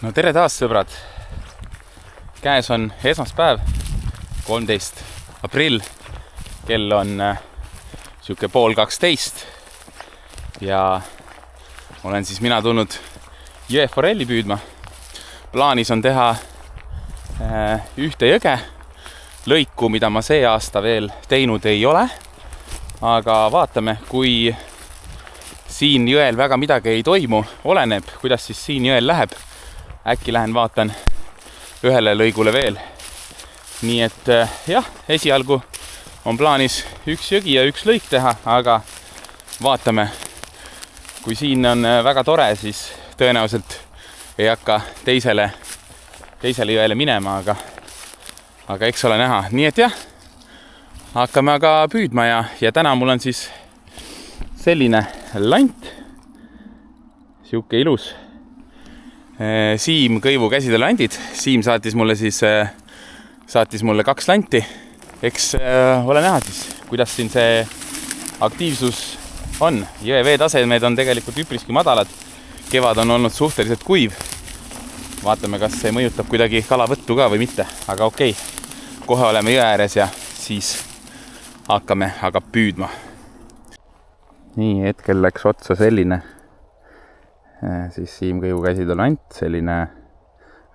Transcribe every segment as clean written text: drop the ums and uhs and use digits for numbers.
No tere taas, sõbrad! Käes on esmaspäev, 13. aprill. Kell on siuke 11:30 ja olen siis mina tulnud jõeforelli püüdma. Plaanis on teha ühte jõge lõiku, mida ma see aasta veel teinud ei ole. Aga vaatame, kui siin jõel väga midagi ei toimu, oleneb, kuidas siis siin jõel läheb. Äkki lähen vaatan ühele lõigule veel. Nii et jah, esialgu on plaanis üks jõgi ja üks lõik teha, aga vaatame. Kui siin on väga tore, siis tõenäoliselt ei hakka teisele jõele minema, aga eks ole näha. Nii et jah, hakkame aga püüdma ja täna mul on siis selline lant. Siuke ilus Siim Kõivu käsitöölandid. Siim saatis mulle 2 lanti. Eks ole näha siis, kuidas siin see aktiivsus on. Jõe veetasemed on tegelikult üpriski madalad. Kevad on olnud suhteliselt kuiv. Vaatame, kas see mõjutab kuidagi kalavõttu ka või mitte. Aga okei, kohe oleme jõe ääres ja siis hakkame aga püüdma. Nii, hetkel läks otsa selline siis Siim Kõivu käsitöölant, selline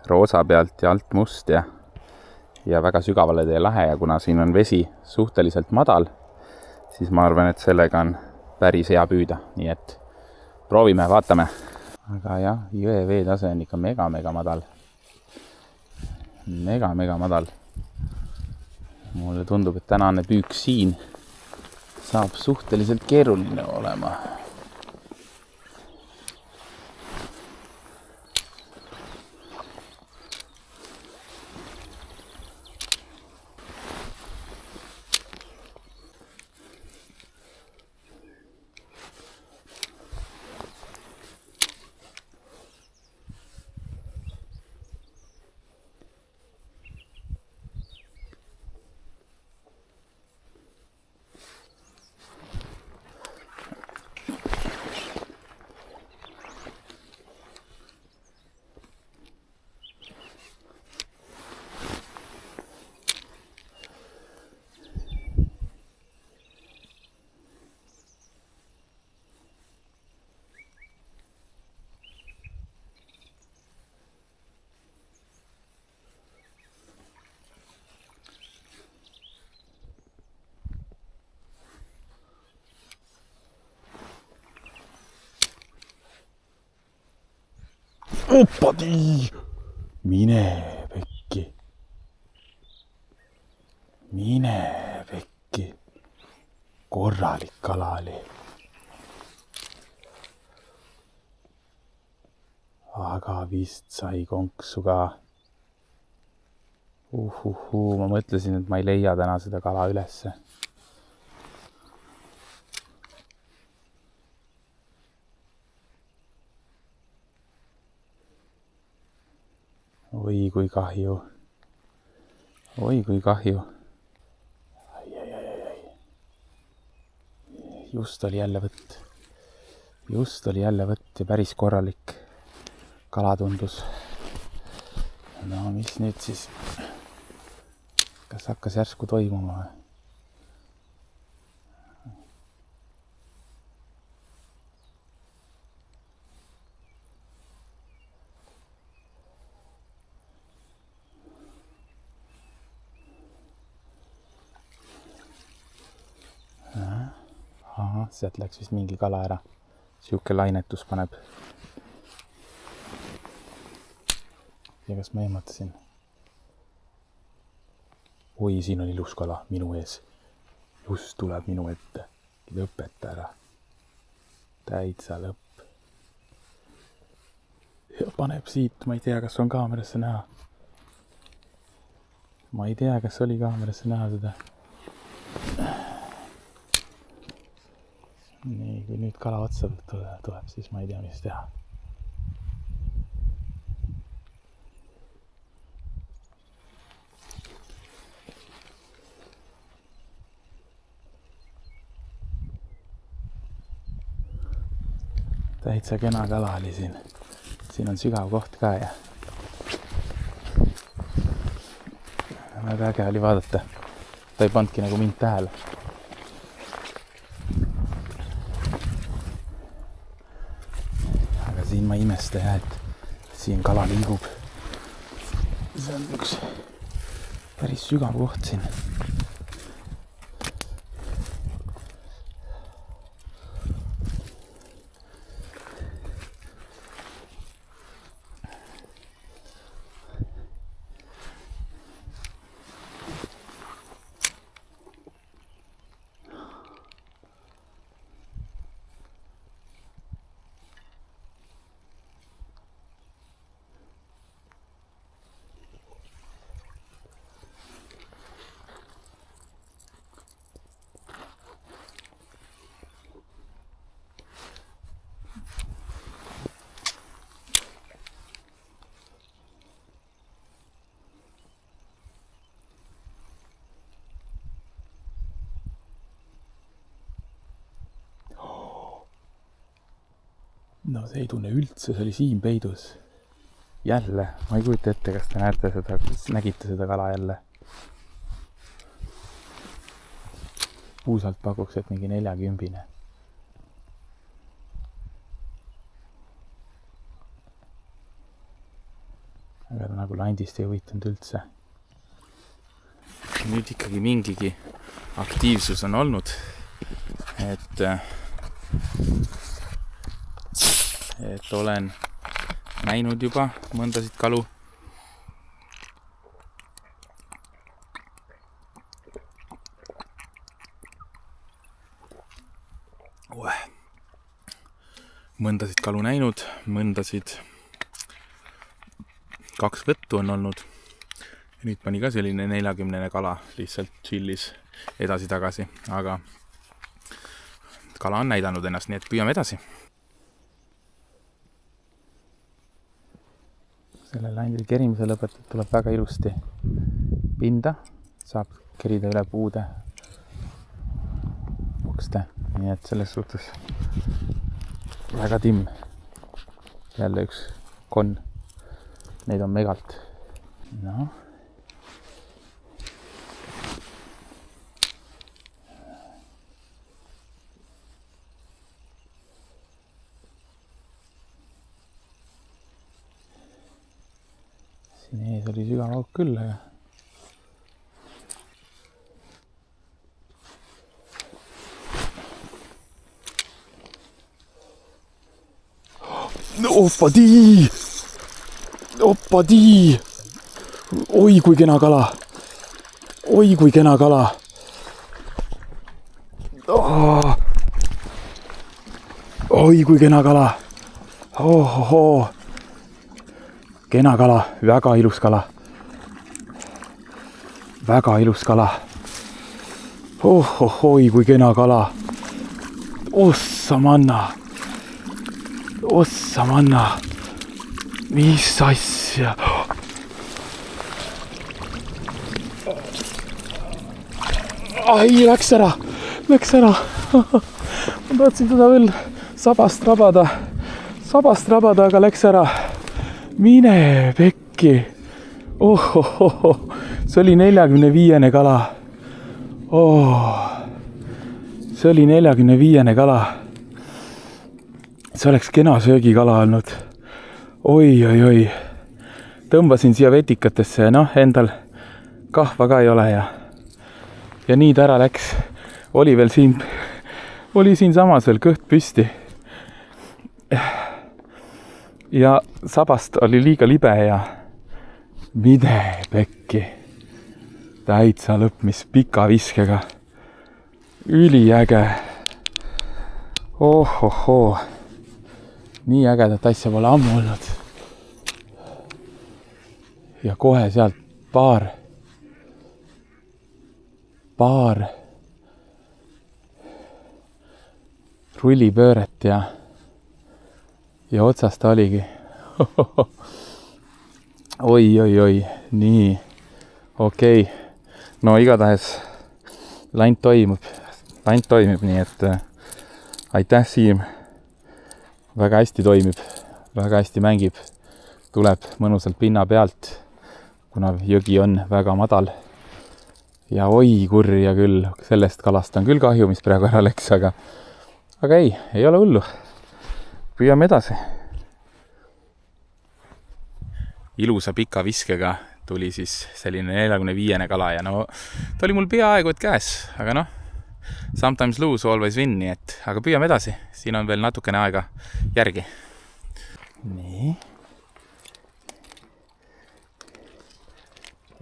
roosa pealt ja alt must ja väga sügavale tee lahe, ja kuna siin on vesi suhteliselt madal, siis ma arvan, et sellega on päris hea püüda, nii et proovime, vaatame. Aga jah, jõe veetase on ikka mega madal. Mega madal. Mulle tundub, et tänane püük siin saab suhteliselt keeruline olema. Oppadi! Mine pekki. Korralik kala oli. Aga vist sai konksu ka. Ma mõtlesin, et ma ei leia täna seda kala ülesse. Oi kui kahju. Just oli jälle võtt ja päris korralik kala tundus. No mis nüüd siis? Kas hakkas järsku toimuma? Sealt läks vist mingi kala ära. Siuke lainetus paneb. Ja kas ma ehmatasin? Oi, siin on ilus kala minu ees. Just tuleb minu ette. Lõpeta ära. Täitsa lõpp. Ja paneb siit. Ma ei tea, kas on kaamerasse näha. Ma ei tea, kas oli kaamerasse näha seda. Nii, kui nüüd kala otsa tuleb, siis ma ei tea, mis teha. Täitsa kena kala oli siin. Siin on sügav koht ka ja väga äge oli vaadata. Ta ei pandki nagu mind tähele. Aga siin ma imesta ja, et siin kala liigub. See on üks päris sügav koht siin. No see ei tunne üldse, see oli siin peidus. Jälle, ma ei kujuta ette, kas te näete seda, nägite seda kala jälle. Puusalt pakuks, et mingi 40. Aga ta nagu landist ei huvitanud üldse. Nüüd ikkagi mingigi aktiivsus on olnud, et olen näinud juba mõndasid kalu. Mõndasid kalu näinud, mõndasid 2 võttu on olnud. Ja nüüd pani ka selline 40 kala lihtsalt chillis edasi-tagasi, aga kala on näidanud ennast, nii et püüame edasi. Selle landil kerimise lõpetab tuleb väga ilusti pinda, saab kerida üle puude ukste, nii et selles suhtes väga timm. Jälle üks konn, neid on megalt. No. Siin ees oli sügav auk küll, aga Oppadii! Oppadii! Oi kui kena kala! Oi kui kena kala! Oi kui kena kala! Ohohoo! Kena kala, väga ilus kala. Väga ilus kala. Oi kui kena kala. Ossa manna. Ossa manna. Mis asja? Ai, läks ära. Läks ära. Ma tahtsin teda veel sabast rabada, aga läks ära. Mine pekki. See oli 45 kala. See oli 45 kala. See oleks kena söögikala olnud. Oi. Tõmbasin siia vetikatesse ja endal kahva ka ei ole ja nii ta ära läks. Oli siin samas veel kõht püsti. Ja sabast oli liiga libe ja mine pekki. Täitsa lõpp, mis pika viskega. Üliäge. Nii ägedat asja pole ammu olnud. Ja kohe sealt paar rullipööret ja otsast oligi. Oi. Nii. Okei. No igatahes lant toimib, nii et aitäh, Siim. Väga hästi toimib, väga hästi mängib. Tuleb mõnusalt pinna pealt, kuna jõgi on väga madal ja oi kurja küll, sellest kalast on küll kahju, mis praegu ära läks, aga ei ole hullu. Püüame edasi. Ilusa pika viskega tuli siis selline 45 kala ja no ta oli mul peaaegu et käes, aga noh, sometimes lose, always win, nii et aga püüame edasi. Siin on veel natukene aega järgi. Nii.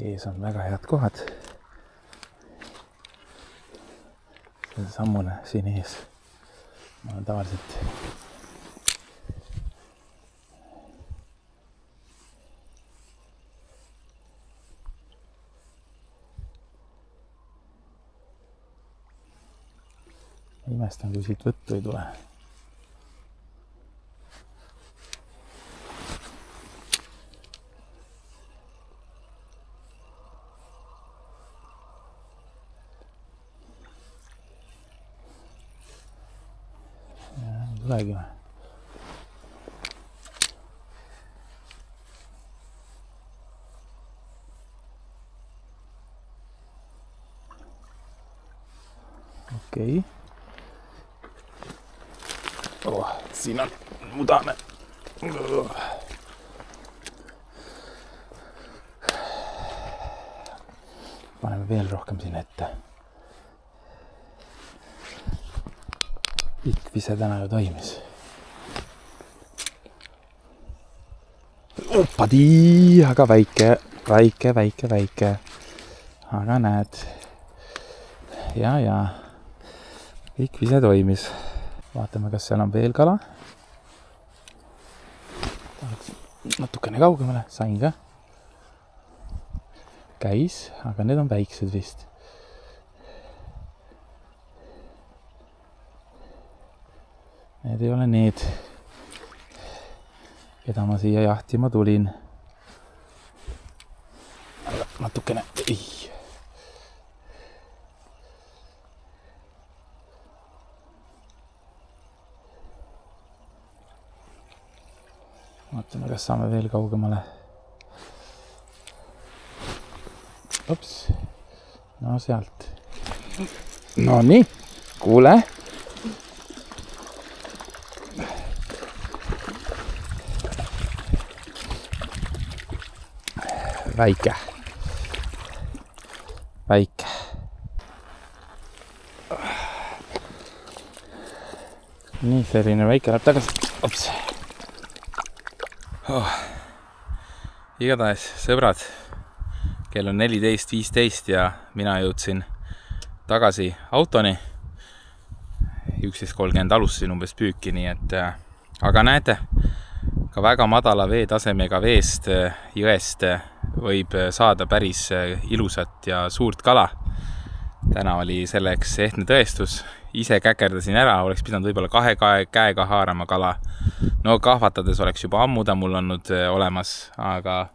Ees on väga head kohad. See sammune siin ees. Ma olen tavaliselt imestan, kui siit võttu ei tule. Tulegi või? Okei. Siin on mudane. Paneme veel rohkem siin ette. Ikvise täna ju toimis. Oppadi, aga väike. Aga näed. Ja. Ikvise toimis. Vaatame, kas seal on veel kala. Natukene kaugemale, sain ka. Käis, aga need on väiksed vist. Need ei ole need, keda ma siia jahtima tulin. Natukene, ei. Vaatame, kas saame veel kaugemale. Ops. No sealt. No nii, kuule. Väike. Nii, selline väike läheb tagasi. Ops. Igatahes, sõbrad, kell on 14.15 ja mina jõudsin tagasi autoni. 11.30 alustasin umbes püüki, nii et aga näete, ka väga madala veetasemega veest, jõest võib saada päris ilusat ja suurt kala. Täna oli selleks ehtne tõestus. Ise käkerdasin ära, oleks pidanud võib-olla 2 käega haarama kala. No kahvatades oleks juba ammuda mul olnud olemas, aga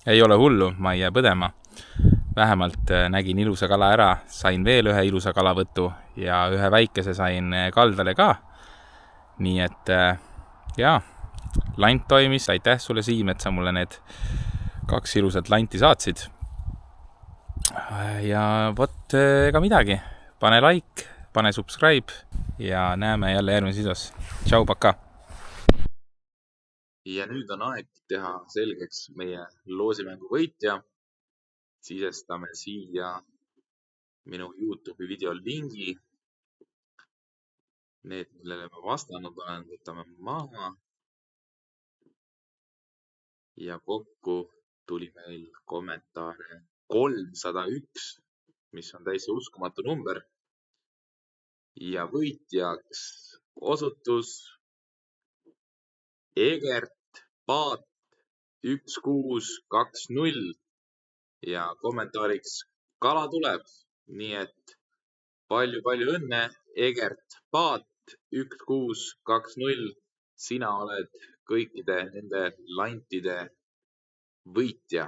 ei ole hullu, ma ei jää põdema. Vähemalt nägin ilusa kala ära, sain veel ühe ilusa kalavõtu ja ühe väikese sain kaldale ka. Nii et jaa, lant toimis, aitäh sulle Siim, et sa mulle need 2 ilusat lanti saatsid. Ja vot ega midagi, pane like, pane subscribe ja näeme jälle järgmises videos. Tšau, paka! Ja nüüd on aeg teha selgeks meie loosimängu võitja. Sisestame siia minu YouTube'i video lingi. Need, millele ma vastanud olen, võtame maha. Ja kokku tuli meil kommentaare 301, mis on täiesti uskumatu number. Ja võitjaks osutus Egert Paat 1620 ja kommentaariks kala tuleb. Nii et palju õnne, Egert Paat 1620. Sina oled kõikide nende lantide võitja.